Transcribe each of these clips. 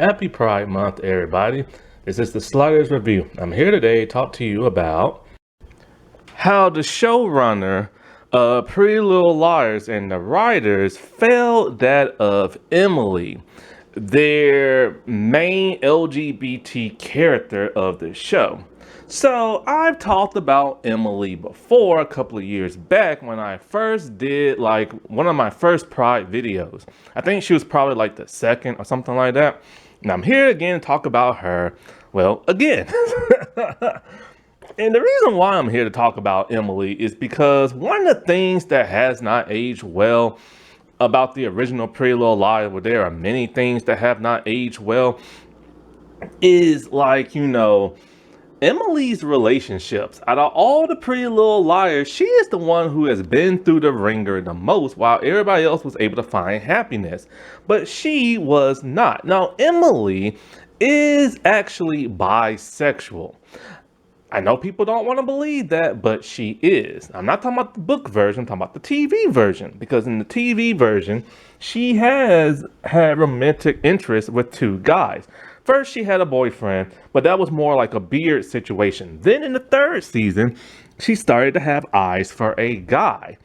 Happy Pride Month, everybody. This is the Sliders Review. I'm here today to talk to you about how the showrunner of Pretty Little Liars and the writers failed that of Emily, their main LGBT character of the show. So I've talked about Emily before a couple of years back when I first did like one of my first Pride videos. I think she was probably like the second or something like that. And I'm here again to talk about her, well, again. And the reason why I'm here to talk about Emily is because one of the things that has not aged well about the original Pretty Little Liars, where there are many things that have not aged well, is like, Emily's relationships. Out of all the Pretty Little Liars, she is the one who has been through the ringer the most, while everybody else was able to find happiness. But she was not. Now, Emily is actually bisexual. I know people don't want to believe that, but she is. I'm not talking about the book version, I'm talking about the TV version. Because in the TV version, she has had romantic interest with two guys. First, she had a boyfriend, but that was more like a beard situation. Then in the third season, she started to have eyes for a guy.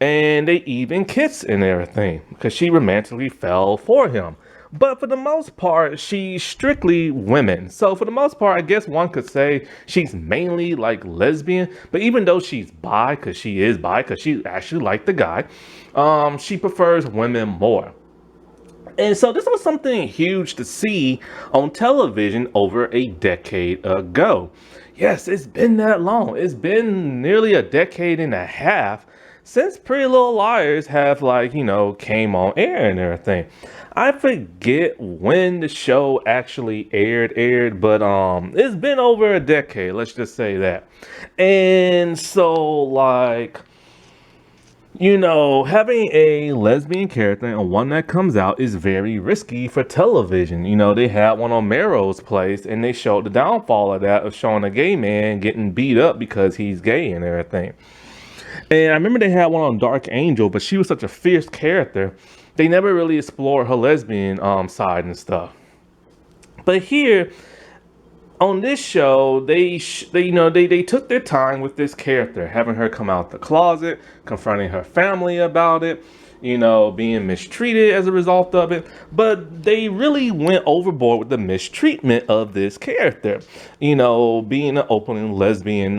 And they even kissed and everything because she romantically fell for him. But for the most part, she's strictly women. So for the most part, I guess one could say she's mainly like lesbian. But even though she's bi, because she is bi, because she actually liked the guy, she prefers women more. And so this was something huge to see on television over a decade ago. Yes, it's been that long. It's been nearly a decade and a half since Pretty Little Liars have came on air and everything. I forget when the show actually aired, but it's been over a decade, let's just say that. And so having a lesbian character and one that comes out is very risky for television. They had one on Melrose Place and they showed the downfall of that, of showing a gay man getting beat up because he's gay and everything. And I remember they had one on Dark Angel, but she was such a fierce character, they never really explored her lesbian side and stuff. But here, on this show, they took their time with this character, having her come out the closet, confronting her family about it, being mistreated as a result of it. But they really went overboard with the mistreatment of this character, being an openly lesbian,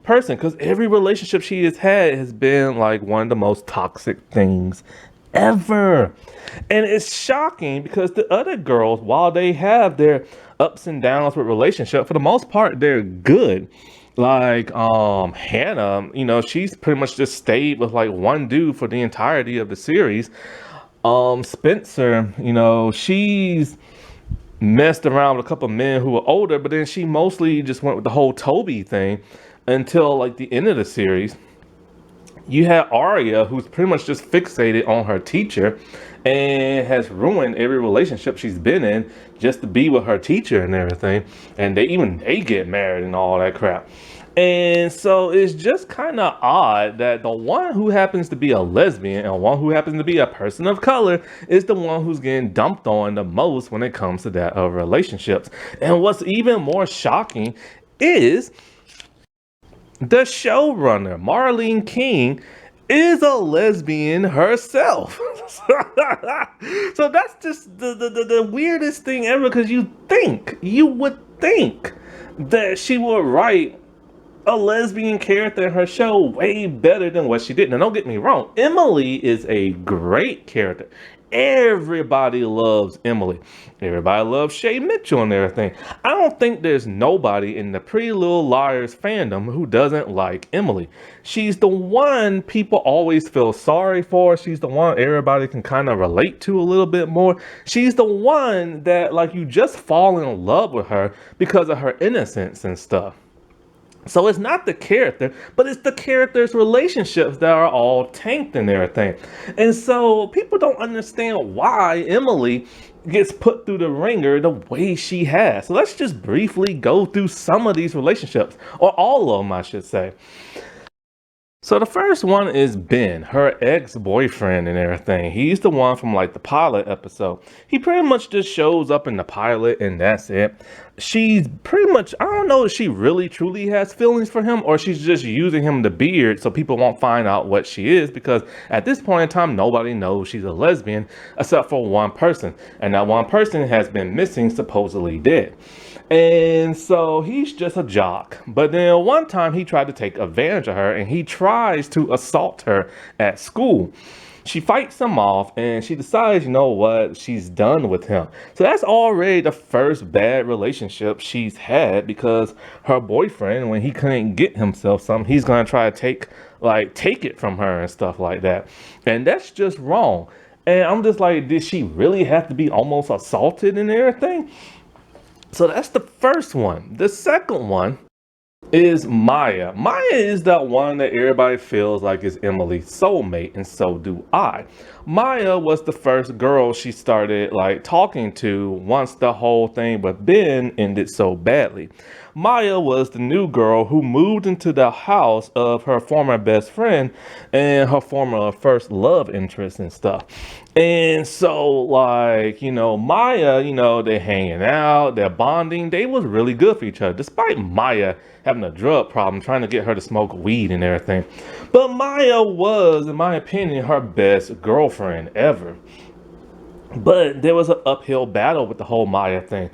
person, because every relationship she has had has been like one of the most toxic things ever. And it's shocking because the other girls, while they have their ups and downs with relationship, for the most part they're good. Hannah, she's pretty much just stayed with like one dude for the entirety of the series. Spencer, she's messed around with a couple of men who were older, but then she mostly just went with the whole Toby thing until like the end of the series. You had Arya, who's pretty much just fixated on her teacher and has ruined every relationship she's been in just to be with her teacher and everything. And they get married and all that crap. And so it's just kind of odd that the one who happens to be a lesbian and one who happens to be a person of color is the one who's getting dumped on the most when it comes to that of relationships. And what's even more shocking is the showrunner, Marlene King, is a lesbian herself. So that's just the weirdest thing ever, because you would think that she would write a lesbian character in her show way better than what she did. Now, don't get me wrong, Emily is a great character. Everybody loves Emily. Everybody loves Shay Mitchell and everything. I don't think there's nobody in the Pretty Little Liars fandom who doesn't like Emily. She's the one people always feel sorry for. She's the one everybody can kind of relate to a little bit more. She's the one that you just fall in love with her because of her innocence and stuff. So it's not the character, but it's the character's relationships that are all tanked and everything. And so people don't understand why Emily gets put through the ringer the way she has. So let's just briefly go through some of these relationships, or all of them, I should say. So the first one is Ben, her ex-boyfriend and everything. He's the one from like the pilot episode. He pretty much just shows up in the pilot and that's it. She's pretty much, I don't know if she really truly has feelings for him or she's just using him to beard so people won't find out what she is, because at this point in time nobody knows she's a lesbian except for one person. And that one person has been missing, supposedly dead. And so he's just a jock. But then one time he tried to take advantage of her and he tries to assault her at school. She fights him off and she decides, you know what, she's done with him. So that's already the first bad relationship she's had, because her boyfriend, when he couldn't get himself something, he's gonna try to take it from her and stuff like that. And that's just wrong. And I'm just like, did she really have to be almost assaulted and everything? So that's the first one. The second one is Maya. Maya is that one that everybody feels like is Emily's soulmate, and so do I. Maya was the first girl she started like talking to once the whole thing with Ben ended so badly. Maya was the new girl who moved into the house of her former best friend and her former first love interest and stuff. And so, like, Maya, they're hanging out, they're bonding. They was really good for each other, despite Maya having a drug problem, trying to get her to smoke weed and everything. But Maya was, in my opinion, her best girlfriend ever. But there was an uphill battle with the whole Maya thing.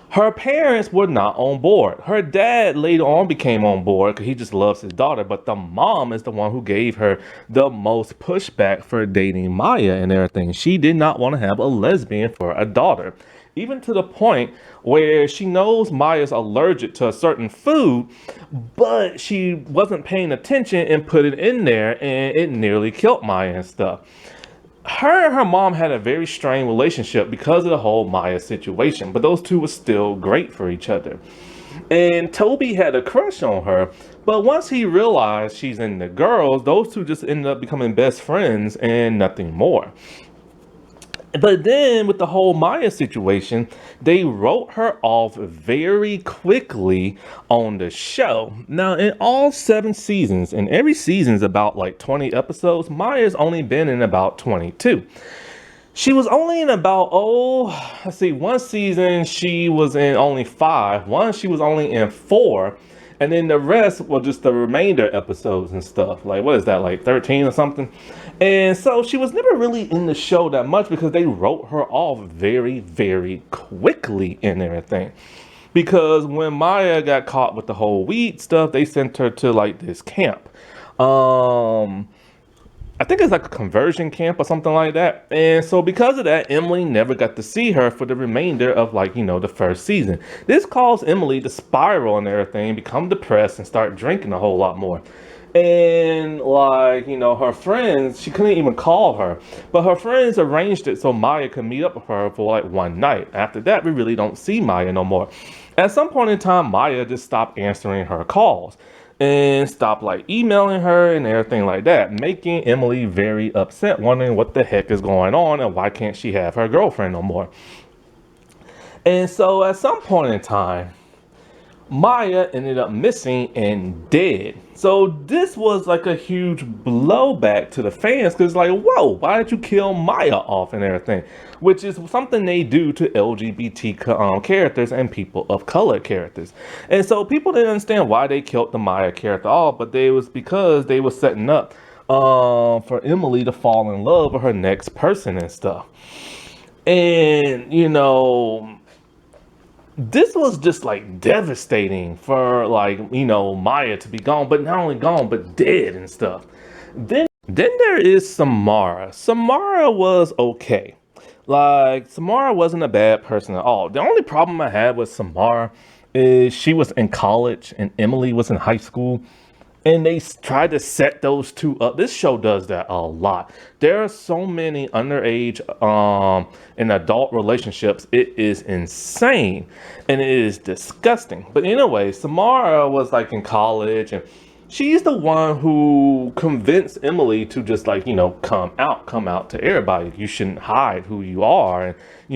Her parents were not on board. Her dad later on became on board because he just loves his daughter. But the mom is the one who gave her the most pushback for dating Maya and everything. She did not want to have a lesbian for a daughter. Even to the point where she knows Maya's allergic to a certain food, but she wasn't paying attention and put it in there, and it nearly killed Maya and stuff. Her and her mom had a very strained relationship because of the whole Maya situation, but those two were still great for each other. And Toby had a crush on her, but once he realized she's into girls, those two just ended up becoming best friends and nothing more. But then with the whole Maya situation, they wrote her off very quickly on the show. Now, in all 7 seasons, and every season's about like 20 episodes, Maya's only been in about 22. She was only in about, one season she was in only 5. One she was only in 4. And then the rest were just the remainder episodes and stuff. Like, what is that, like 13 or something? And so she was never really in the show that much because they wrote her off very, very quickly and everything. Because when Maya got caught with the whole weed stuff, they sent her to like this camp. I think it's like a conversion camp or something like that. And so because of that, Emily never got to see her for the remainder of the first season. This caused Emily to spiral and everything, become depressed and start drinking a whole lot more. And her friends, she couldn't even call her, but her friends arranged it so Maya could meet up with her for like one night. After that, we really don't see Maya no more. At some point in time, Maya just stopped answering her calls and stopped like emailing her and everything like that, making Emily very upset, wondering what the heck is going on and why can't she have her girlfriend no more. And so at some point in time, Maya ended up missing and dead. So this was like a huge blowback to the fans because like, whoa, why did you kill Maya off and everything? Which is something they do to LGBT characters and people of color characters. And so people didn't understand why they killed the Maya character off, but it was because they were setting up for Emily to fall in love with her next person and stuff. And, this was just like devastating for Maya to be gone, but not only gone, but dead and stuff. Then there is Samara. Samara was okay. Like, Samara wasn't a bad person at all. The only problem I had with Samara is she was in college and Emily was in high school. And they tried to set those two up. This show does that a lot. There are so many underage and adult relationships. It is insane. And it is disgusting. But anyway, Samara was like in college. And she's the one who convinced Emily to just come out to everybody. You shouldn't hide who you are and,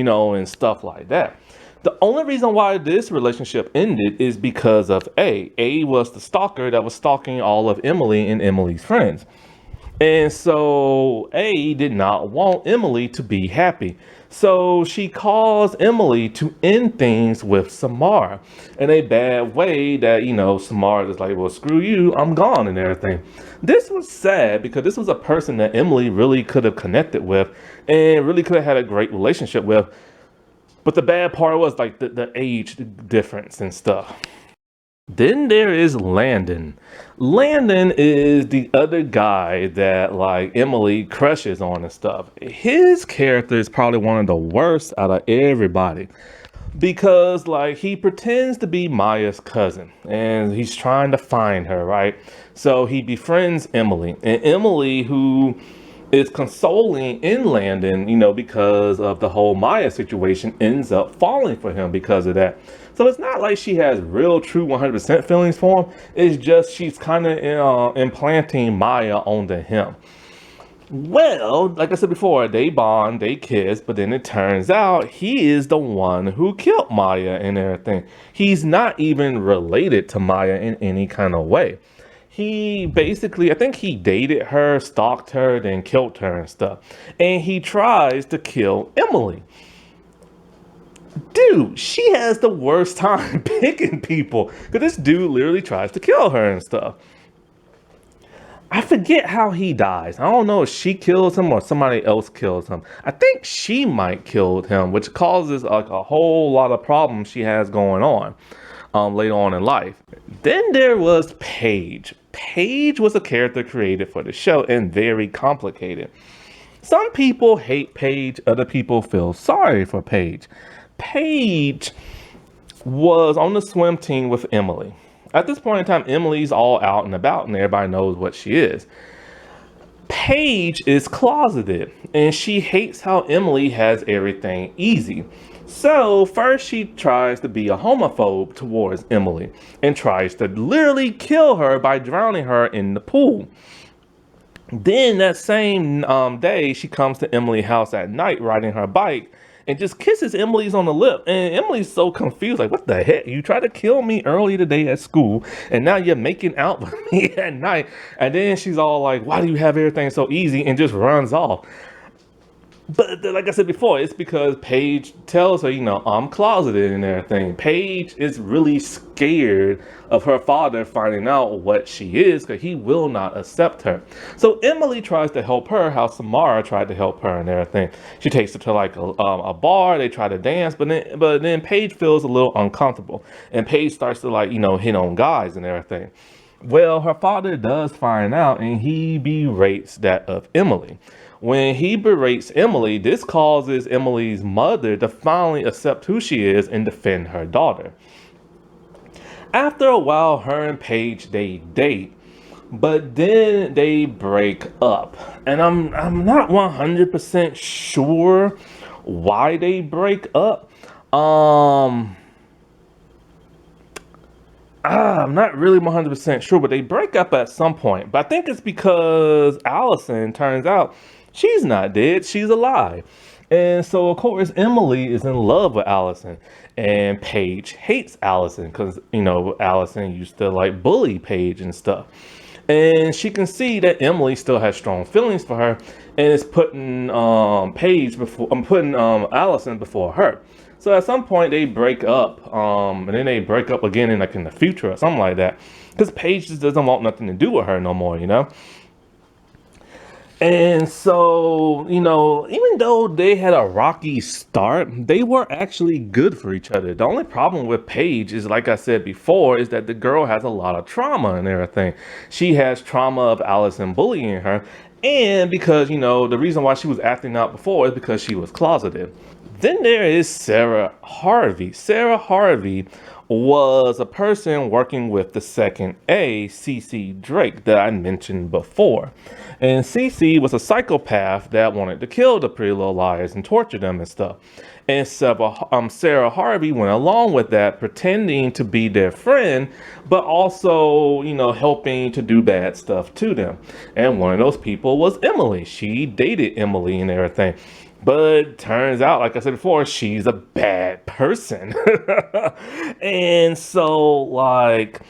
and stuff like that. The only reason why this relationship ended is because of A. A was the stalker that was stalking all of Emily and Emily's friends. And so A did not want Emily to be happy. So she caused Emily to end things with Samara in a bad way that, Samara is like, well, screw you, I'm gone and everything. This was sad because this was a person that Emily really could have connected with and really could have had a great relationship with. But the bad part was like the age difference and stuff. Then there is Landon. Landon is the other guy that like Emily crushes on and stuff. His character is probably one of the worst out of everybody because like he pretends to be Maya's cousin and he's trying to find her, right? So he befriends Emily, and Emily, who is consoling in Landon, because of the whole Maya situation, ends up falling for him because of that. So it's not like she has real, true 100% feelings for him. It's just she's kind of implanting Maya onto him. Well, like I said before, they bond, they kiss, but then it turns out he is the one who killed Maya and everything. He's not even related to Maya in any kind of way. He basically, I think he dated her, stalked her, then killed her and stuff. And he tries to kill Emily. Dude, she has the worst time picking people because this dude literally tries to kill her and stuff. I forget how he dies. I don't know if she kills him or somebody else kills him. I think she might kill him, which causes like a whole lot of problems she has going on later on in life. Then there was Paige. Paige was a character created for the show and very complicated. Some people hate Paige, other people feel sorry for Paige. Paige was on the swim team with Emily. At this point in time, Emily's all out and about and everybody knows what she is. Paige is closeted and she hates how Emily has everything easy. So first she tries to be a homophobe towards Emily and tries to literally kill her by drowning her in the pool. Then that same day, she comes to Emily's house at night riding her bike and just kisses Emily's on the lip. And Emily's so confused, like, what the heck? You tried to kill me earlier today at school, and now you're making out with me at night. And then she's all like, why do you have everything so easy? And just runs off. But like I said before, it's because Paige tells her, I'm closeted and everything. Paige is really scared of her father finding out what she is because he will not accept her. So Emily tries to help her how Samara tried to help her and everything. She takes her to like a bar. They try to dance, but then Paige feels a little uncomfortable. And Paige starts to like, hit on guys and everything. Well, her father does find out and he berates that of Emily. When he berates Emily, this causes Emily's mother to finally accept who she is and defend her daughter. After a while, her and Paige, they date, but then they break up. And I'm not 100% sure why they break up. I'm not really 100% sure, but they break up at some point. But I think it's because Allison turns out she's not dead, she's alive. And so, of course, Emily is in love with Allison. And Paige hates Allison because, Allison used to like bully Paige and stuff. And she can see that Emily still has strong feelings for her and is putting Allison before her. So at some point they break up, and then they break up again in the future or something like that. Because Paige just doesn't want nothing to do with her no more, And so, even though they had a rocky start, they were actually good for each other. The only problem with Paige is, like I said before, is that the girl has a lot of trauma and everything. She has trauma of Allison bullying her. And because, the reason why she was acting out before is because she was closeted. Then there is Sarah Harvey. Sarah Harvey was a person working with the second A, CC Drake, that I mentioned before. And CC was a psychopath that wanted to kill the Pretty Little Liars and torture them and stuff. And Sarah Harvey went along with that, pretending to be their friend, but also, helping to do bad stuff to them. And one of those people was Emily. She dated Emily and everything. But turns out, like I said before, she's a bad person. And so, like,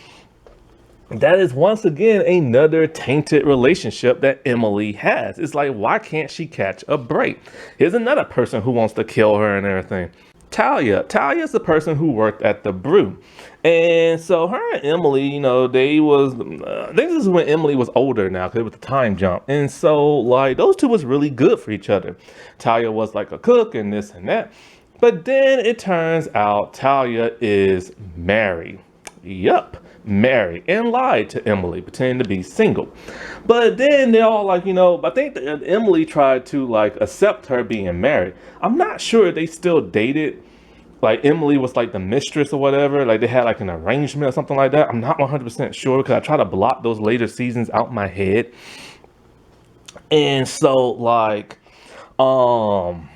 that is once again another tainted relationship that Emily has. It's like, why can't she catch a break? Here's another person who wants to kill her and everything. Talia. Talia is the person who worked at the brew. And so her and Emily, I think this is when Emily was older now because it was the time jump. And so like those two was really good for each other. Talia was like a cook and this and that. But then it turns out Talia is married. Yup, married and lied to Emily, pretending to be single. But then they're all like, I think that Emily tried to like accept her being married. I'm not sure if they still dated. Like Emily was like the mistress or whatever. Like they had like an arrangement or something like that. I'm not 100% sure because I try to block those later seasons out my head. And so like, um,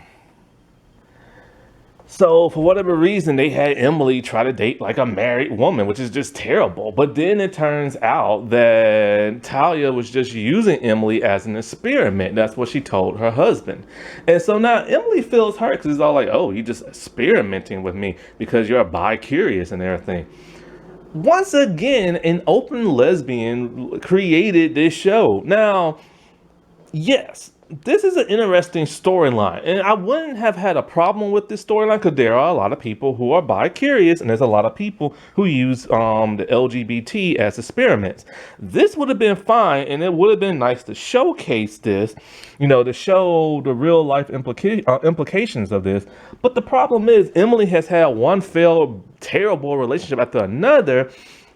so for whatever reason, they had Emily try to date like a married woman, which is just terrible. But then it turns out that Talia was just using Emily as an experiment. That's what she told her husband. And so now Emily feels hurt because it's all like, oh, you just experimenting with me because you're bi-curious and everything. Once again, an open lesbian created this show. Now, yes, this is an interesting storyline, and I wouldn't have had a problem with this storyline because there are a lot of people who are bi-curious, and there's a lot of people who use the LGBT as experiments. This would have been fine, and it would have been nice to showcase this, to show the real life implications of this. But the problem is, Emily has had one failed, terrible relationship after another,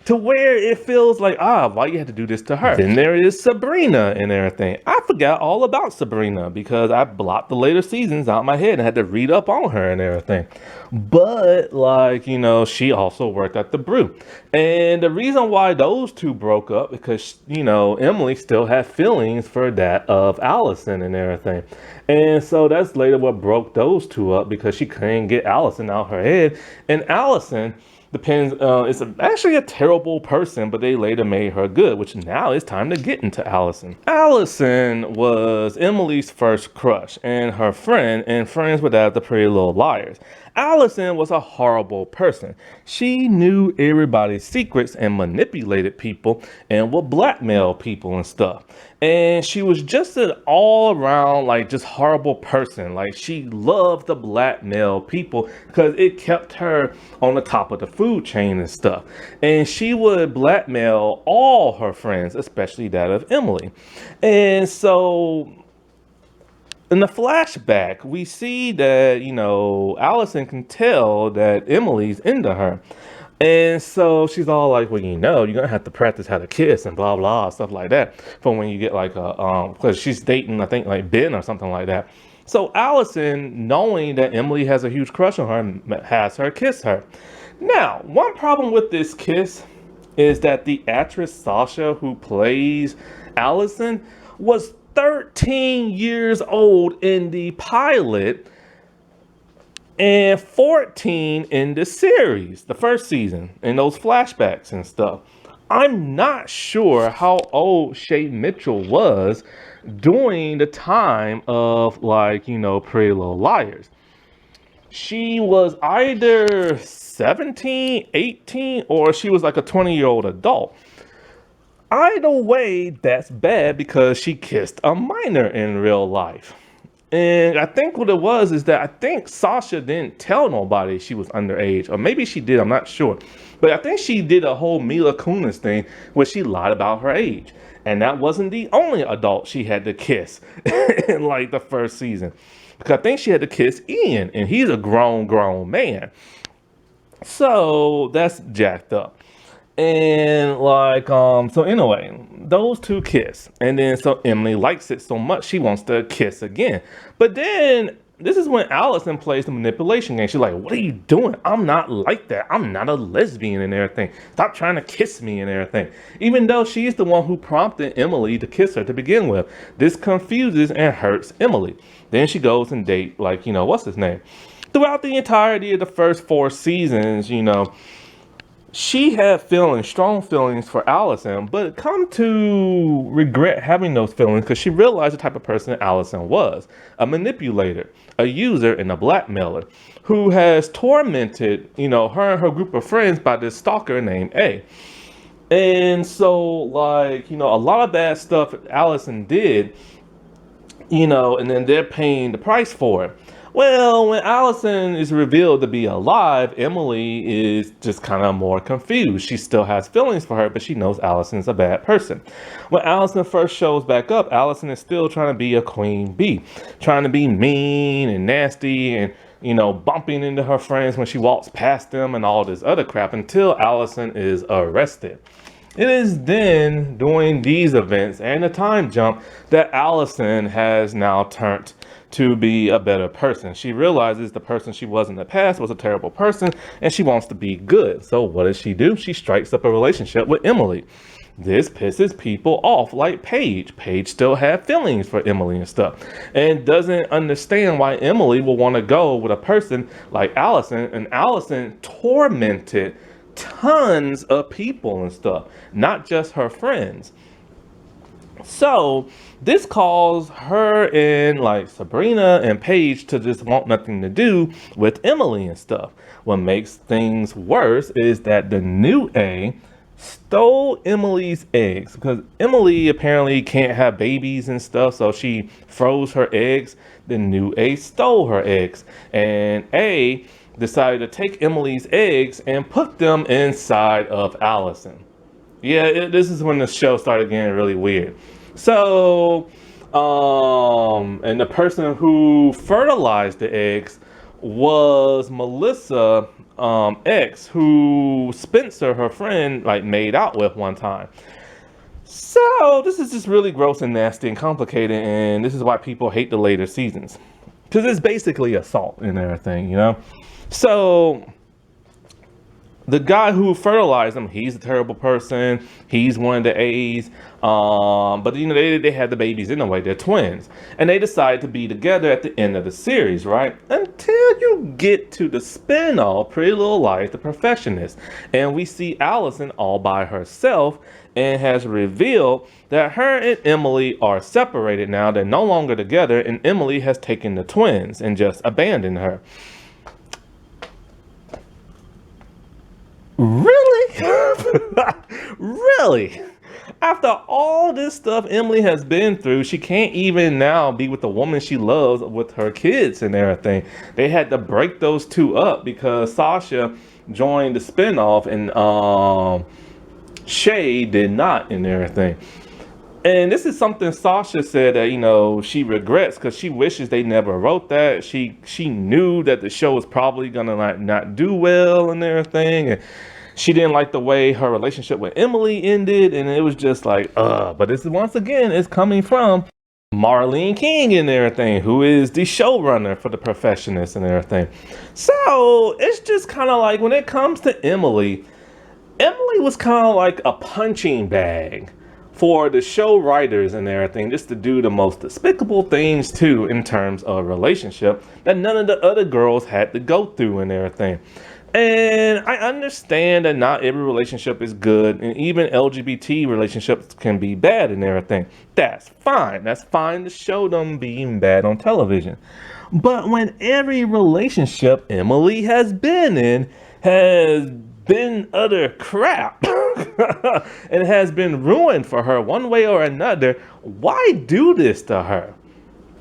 to where it feels like, why you had to do this to her? Then there is Sabrina and everything. I forgot all about Sabrina because I blocked the later seasons out my head and had to read up on her and everything. But like, she also worked at the brew. And the reason why those two broke up because, Emily still had feelings for that of Allison and everything. And so that's later what broke those two up because she couldn't get Allison out her head. And Allison it's actually a terrible person, but they later made her good, which now it's time to get into Allison. Allison was Emily's first crush and her friend, and friends with that, the Pretty Little Liars. Allison was a horrible person. She knew everybody's secrets and manipulated people and would blackmail people and stuff. And she was just an all around, like, just horrible person. Like, she loved to blackmail people because it kept her on the top of the food chain and stuff. And she would blackmail all her friends, especially that of Emily. And so in the flashback, we see that, Allison can tell that Emily's into her. And so she's all like, well, you're going to have to practice how to kiss and blah, blah, stuff like that. For when you get like because she's dating, I think like Ben or something like that. So Allison, knowing that Emily has a huge crush on her, has her kiss her. Now, one problem with this kiss is that the actress Sasha, who plays Allison, was 13 years old in the pilot and 14 in the series, the first season, in those flashbacks and stuff. I'm not sure how old Shay Mitchell was during the time of, like, Pretty Little Liars. She was either 17, 18, or she was like a 20-year-old adult. Either way, that's bad because she kissed a minor in real life. And I think what it was is that I think Sasha didn't tell nobody she was underage, or maybe she did, I'm not sure. But I think she did a whole Mila Kunis thing where she lied about her age. And that wasn't the only adult she had to kiss in like the first season. Because I think she had to kiss Ian, and he's a grown man. So that's jacked up. And like, so anyway, those two kiss. And then so Emily likes it so much she wants to kiss again. But then this is when Allison plays the manipulation game. She's like, what are you doing? I'm not like that. I'm not a lesbian and everything. Stop trying to kiss me and everything. Even though she's the one who prompted Emily to kiss her to begin with. This confuses and hurts Emily. Then she goes and date, like, what's his name? Throughout the entirety of the first 4 seasons, she had feelings, strong feelings for Allison, but come to regret having those feelings because she realized the type of person Allison was: a manipulator, a user, and a blackmailer who has tormented, her and her group of friends by this stalker named A. And so, like, a lot of bad stuff Allison did, and then they're paying the price for it. Well, when Allison is revealed to be alive, Emily is just kind of more confused. She still has feelings for her, but she knows Allison's a bad person. When Allison first shows back up, Allison is still trying to be a queen bee, trying to be mean and nasty and, bumping into her friends when she walks past them and all this other crap until Allison is arrested. It is then during these events and a time jump that Allison has now turned to be a better person. She realizes the person she was in the past was a terrible person and she wants to be good. So what does she do? She strikes up a relationship with Emily. This pisses people off, like Paige. Paige still had feelings for Emily and stuff and doesn't understand why Emily will want to go with a person like Allison, and Allison tormented tons of people and stuff, not just her friends. So this caused her and like Sabrina and Paige to just want nothing to do with Emily and stuff. What makes things worse is that the new A stole Emily's eggs because Emily apparently can't have babies and stuff, so she froze her eggs. The new A stole her eggs, and A decided to take Emily's eggs and put them inside of Allison. Yeah, this is when the show started getting really weird. So, and the person who fertilized the eggs was Melissa X, who Spencer, her friend, like made out with one time. So this is just really gross and nasty and complicated, and this is why people hate the later seasons, because it's basically assault and everything, So the guy who fertilized them, he's a terrible person. He's one of the A's. But they had the babies anyway. They're twins, and they decide to be together at the end of the series, right? Until you get to the spin-off, Pretty Little Liars, The Perfectionist, and we see Allison all by herself, and has revealed that her and Emily are separated now. They're no longer together, and Emily has taken the twins and just abandoned her. Really? Really? After all this stuff Emily has been through, she can't even now be with the woman she loves with her kids and everything. They had to break those two up because Sasha joined the spinoff and Shay did not and everything. And this is something Sasha said that, she regrets because she wishes they never wrote that. She knew that the show was probably going to not do well and everything. And she didn't like the way her relationship with Emily ended. And it was just like, but this is, once again, it's coming from Marlene King and everything, who is the showrunner for The Perfectionist and everything. So it's just kind of like when it comes to Emily was kind of like a punching bag for the show writers and everything, just to do the most despicable things too in terms of relationship that none of the other girls had to go through and everything. And I understand that not every relationship is good, and even LGBT relationships can be bad and everything. That's fine. That's fine to show them being bad on television. But when every relationship Emily has been in has been utter crap and has been ruined for her one way or another, why do this to her?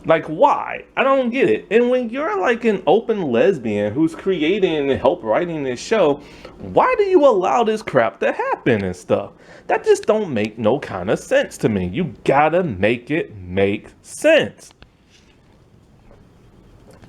Like, why? I don't get it. And when you're like an open lesbian who's creating and help writing this show, why do you allow this crap to happen and stuff? That just don't make no kind of sense to me. You gotta make it make sense.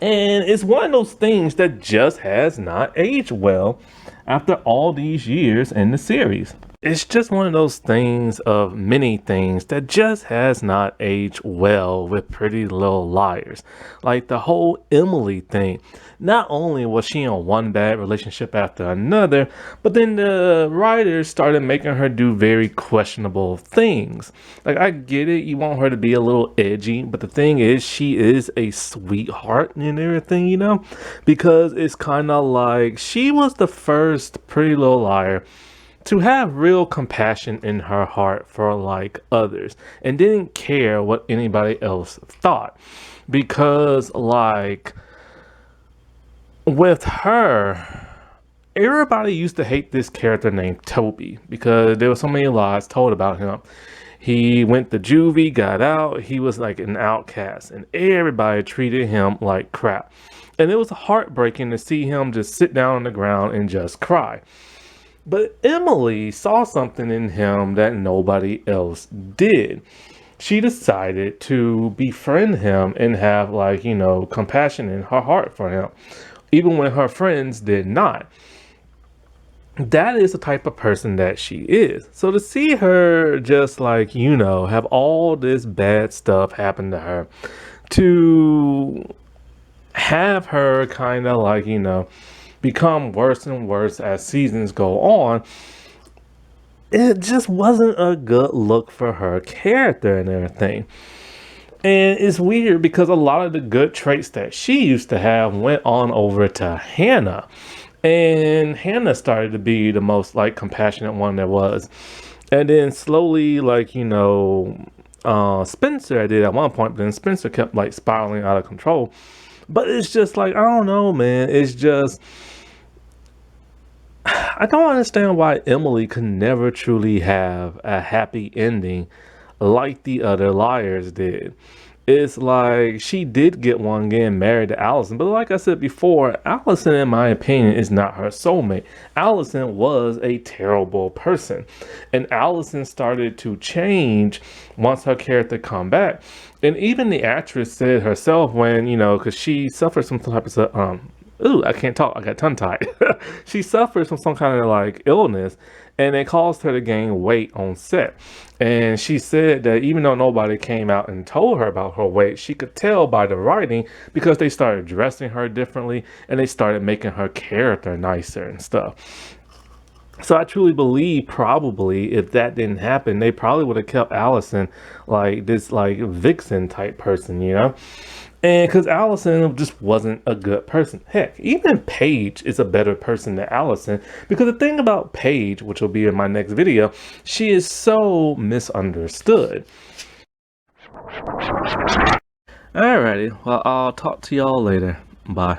And it's one of those things that just has not aged well after all these years in the series. it's just one of those things of many things that just has not aged well with Pretty Little Liars. Like the whole Emily thing. Not only was she in one bad relationship after another, but then the writers started making her do very questionable things. Like, I get it, you want her to be a little edgy, but the thing is, she is a sweetheart and everything, you know? Because it's kind of like she was the first Pretty Little Liar to have real compassion in her heart for like others and didn't care what anybody else thought. Because like with her, everybody used to hate this character named Toby because there were so many lies told about him. He went to juvie, got out, he was like an outcast, and everybody treated him like crap. And it was heartbreaking to see him just sit down on the ground and just cry. But Emily saw something in him that nobody else did. She decided to befriend him and have, like, you know, compassion in her heart for him, even when her friends did not. That is the type of person that she is. So to see her just, like, you know, have all this bad stuff happen to her, to have her kind of like, you know, become worse and worse as seasons go on, it just wasn't a good look for her character and everything. And it's weird because a lot of the good traits that she used to have went on over to Hannah. And Hannah started to be the most like compassionate one there was. And then slowly, like, you know, Spencer did at one point, but then Spencer kept like spiraling out of control. But it's just like, I don't know, man. It's just, I don't understand why Emily could never truly have a happy ending like the other liars did. It's like she did get one getting married to Allison, but like I said before, Allison, in my opinion, is not her soulmate. Allison was a terrible person, and Allison started to change once her character come back. And even the actress said herself when, you know, because she suffered some type of I can't talk. I got tongue tied. She suffers from some kind of like illness, and it caused her to gain weight on set. And she said that even though nobody came out and told her about her weight, she could tell by the writing because they started dressing her differently and they started making her character nicer and stuff. So I truly believe probably if that didn't happen, they probably would have kept Allison like this like vixen type person, you know? And because Allison just wasn't a good person. Heck, even Paige is a better person than Allison. Because the thing about Paige, which will be in my next video, she is so misunderstood. Alrighty, well, I'll talk to y'all later. Bye.